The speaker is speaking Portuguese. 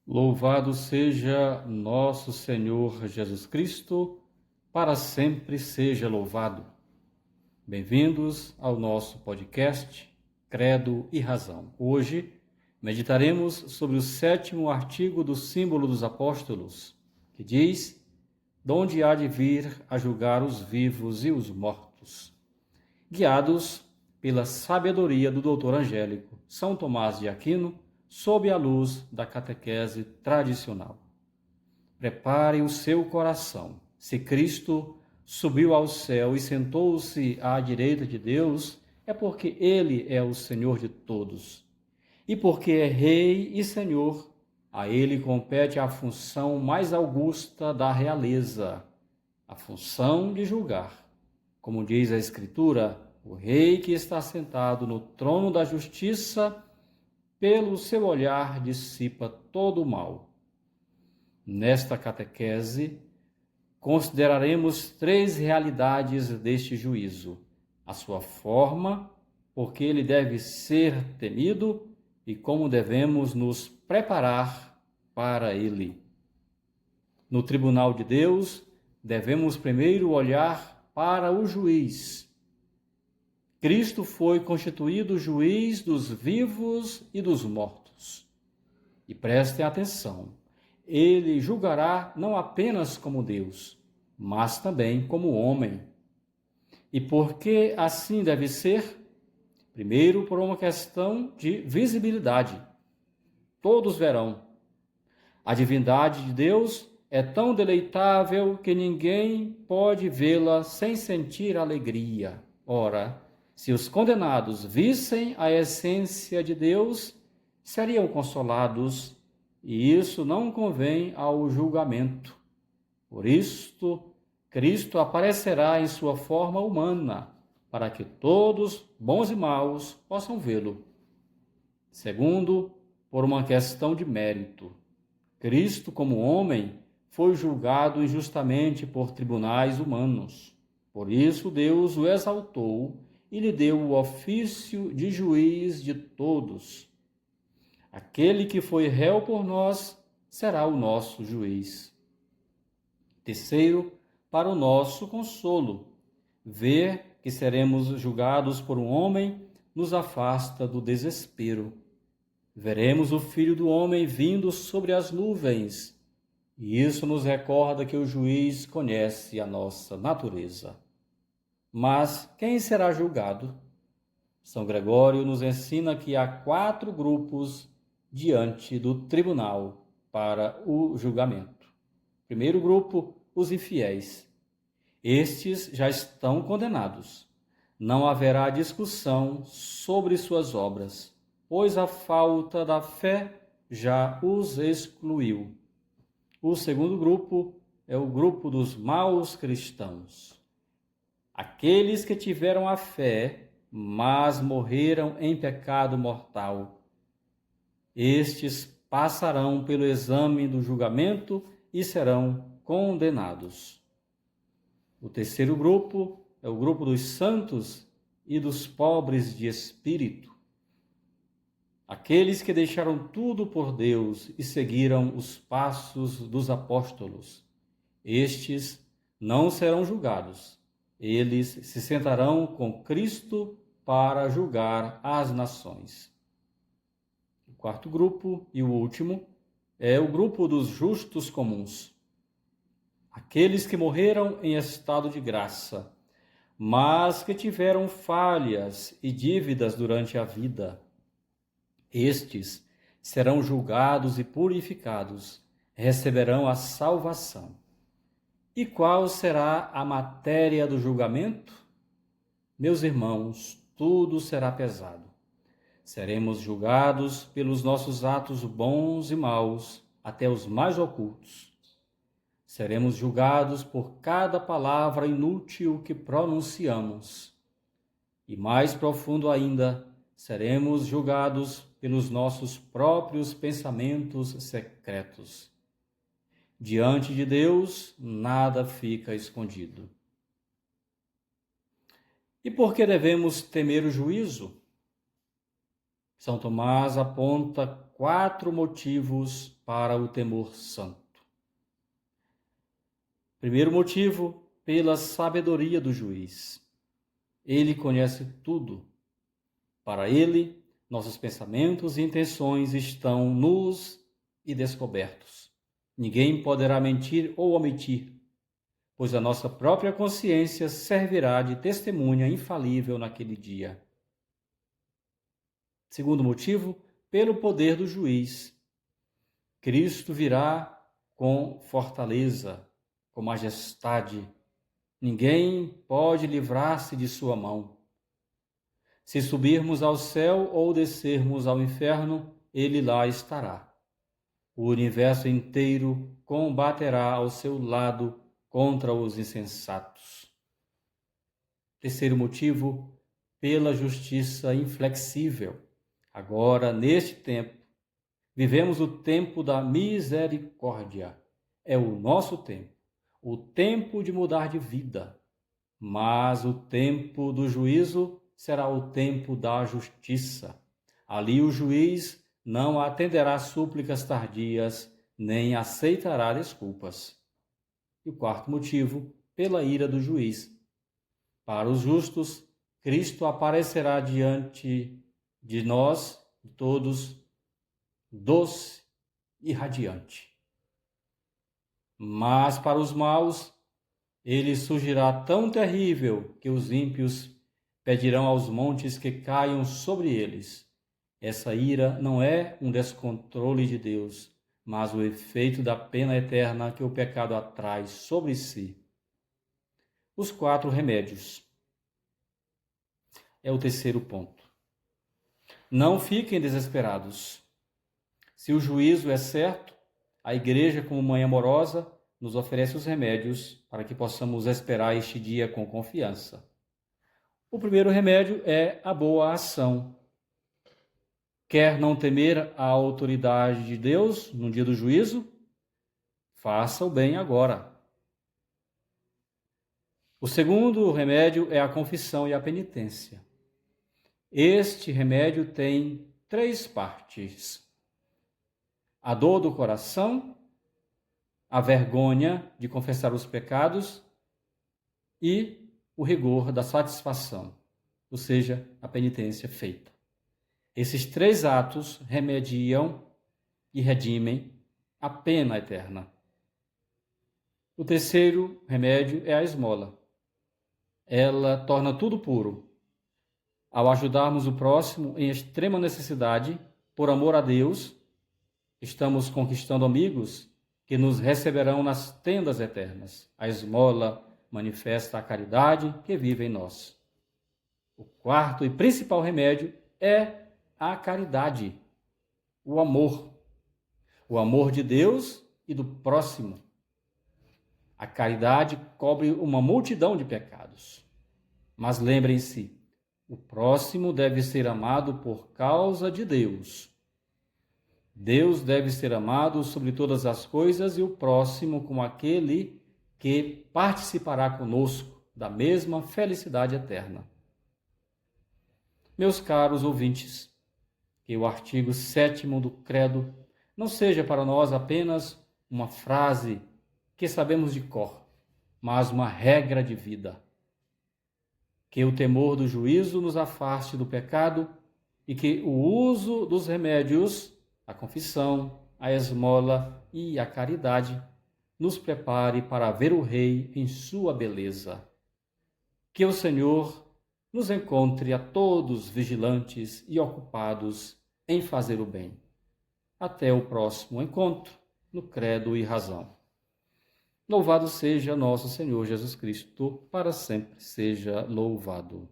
Louvado seja nosso Senhor Jesus Cristo, para sempre seja louvado. Bem-vindos ao nosso podcast Credo e Razão. Hoje meditaremos sobre o 7º artigo do Símbolo dos Apóstolos, que diz: "Donde há de vir a julgar os vivos e os mortos", guiados pela sabedoria do doutor angélico São Tomás de Aquino, sob a luz da catequese tradicional. Prepare o seu coração. Se Cristo subiu ao céu e sentou-se à direita de Deus, é porque Ele é o Senhor de todos. E porque é Rei e Senhor, a Ele compete a função mais augusta da realeza, a função de julgar. Como diz a Escritura, o Rei que está sentado no trono da justiça, pelo seu olhar dissipa todo o mal. Nesta catequese, consideraremos 3 realidades deste juízo: a sua forma, porque ele deve ser temido, e como devemos nos preparar para ele. No tribunal de Deus, devemos primeiro olhar para o juiz. Cristo foi constituído juiz dos vivos e dos mortos. E prestem atenção, ele julgará não apenas como Deus, mas também como homem. E por que assim deve ser? Primeiro, por uma questão de visibilidade. Todos verão. A divindade de Deus é tão deleitável que ninguém pode vê-la sem sentir alegria. Ora, se os condenados vissem a essência de Deus, seriam consolados, e isso não convém ao julgamento. Por isto, Cristo aparecerá em sua forma humana, para que todos, bons e maus, possam vê-lo. Segundo, por uma questão de mérito. Cristo, como homem, foi julgado injustamente por tribunais humanos. Por isso, Deus o exaltou e lhe deu o ofício de juiz de todos. Aquele que foi réu por nós será o nosso juiz. Terceiro, para o nosso consolo. Ver que seremos julgados por um homem nos afasta do desespero. Veremos o Filho do Homem vindo sobre as nuvens, e isso nos recorda que o juiz conhece a nossa natureza. Mas quem será julgado? São Gregório nos ensina que há 4 grupos diante do tribunal para o julgamento. Primeiro grupo, os infiéis. Estes já estão condenados. Não haverá discussão sobre suas obras, pois a falta da fé já os excluiu. O segundo grupo é o grupo dos maus cristãos. Aqueles que tiveram a fé, mas morreram em pecado mortal. Estes passarão pelo exame do julgamento e serão condenados. O terceiro grupo é o grupo dos santos e dos pobres de espírito. Aqueles que deixaram tudo por Deus e seguiram os passos dos apóstolos. Estes não serão julgados. Eles se sentarão com Cristo para julgar as nações. O quarto grupo e o último é o grupo dos justos comuns. Aqueles que morreram em estado de graça, mas que tiveram falhas e dívidas durante a vida. Estes serão julgados e purificados, receberão a salvação. E qual será a matéria do julgamento? Meus irmãos, tudo será pesado. Seremos julgados pelos nossos atos bons e maus, até os mais ocultos. Seremos julgados por cada palavra inútil que pronunciamos. E mais profundo ainda, seremos julgados pelos nossos próprios pensamentos secretos. Diante de Deus, nada fica escondido. E por que devemos temer o juízo? São Tomás aponta 4 motivos para o temor santo. Primeiro motivo, pela sabedoria do juiz. Ele conhece tudo. Para ele, nossos pensamentos e intenções estão nus e descobertos. Ninguém poderá mentir ou omitir, pois a nossa própria consciência servirá de testemunha infalível naquele dia. Segundo motivo, pelo poder do juiz. Cristo virá com fortaleza, com majestade. Ninguém pode livrar-se de sua mão. Se subirmos ao céu ou descermos ao inferno, ele lá estará. O universo inteiro combaterá ao seu lado contra os insensatos. Terceiro motivo, pela justiça inflexível. Agora, neste tempo, vivemos o tempo da misericórdia. É o nosso tempo, o tempo de mudar de vida. Mas o tempo do juízo será o tempo da justiça. Ali o juiz não atenderá súplicas tardias, nem aceitará desculpas. E o quarto motivo, pela ira do juiz. Para os justos, Cristo aparecerá diante de nós, de todos, doce e radiante. Mas para os maus, ele surgirá tão terrível que os ímpios pedirão aos montes que caiam sobre eles. Essa ira não é um descontrole de Deus, mas o efeito da pena eterna que o pecado atrai sobre si. Os 4 remédios. É o terceiro ponto. Não fiquem desesperados. Se o juízo é certo, a igreja, como mãe amorosa, nos oferece os remédios para que possamos esperar este dia com confiança. O primeiro remédio é a boa ação. Quer não temer a autoridade de Deus no dia do juízo? Faça o bem agora. O segundo remédio é a confissão e a penitência. Este remédio tem 3 partes: a dor do coração, a vergonha de confessar os pecados e o rigor da satisfação, ou seja, a penitência feita. Esses 3 atos remediam e redimem a pena eterna. O terceiro remédio é a esmola. Ela torna tudo puro. Ao ajudarmos o próximo em extrema necessidade, por amor a Deus, estamos conquistando amigos que nos receberão nas tendas eternas. A esmola manifesta a caridade que vive em nós. O quarto e principal remédio é a caridade, o amor de Deus e do próximo. A caridade cobre uma multidão de pecados. Mas lembrem-se, o próximo deve ser amado por causa de Deus. Deus deve ser amado sobre todas as coisas e o próximo como aquele que participará conosco da mesma felicidade eterna. Meus caros ouvintes, que o artigo 7º do Credo não seja para nós apenas uma frase que sabemos de cor, mas uma regra de vida. Que o temor do juízo nos afaste do pecado e que o uso dos remédios, a confissão, a esmola e a caridade, nos prepare para ver o Rei em sua beleza. Que o Senhor nos encontre a todos vigilantes e ocupados em fazer o bem. Até o próximo encontro no Credo e Razão. Louvado seja nosso Senhor Jesus Cristo, para sempre seja louvado.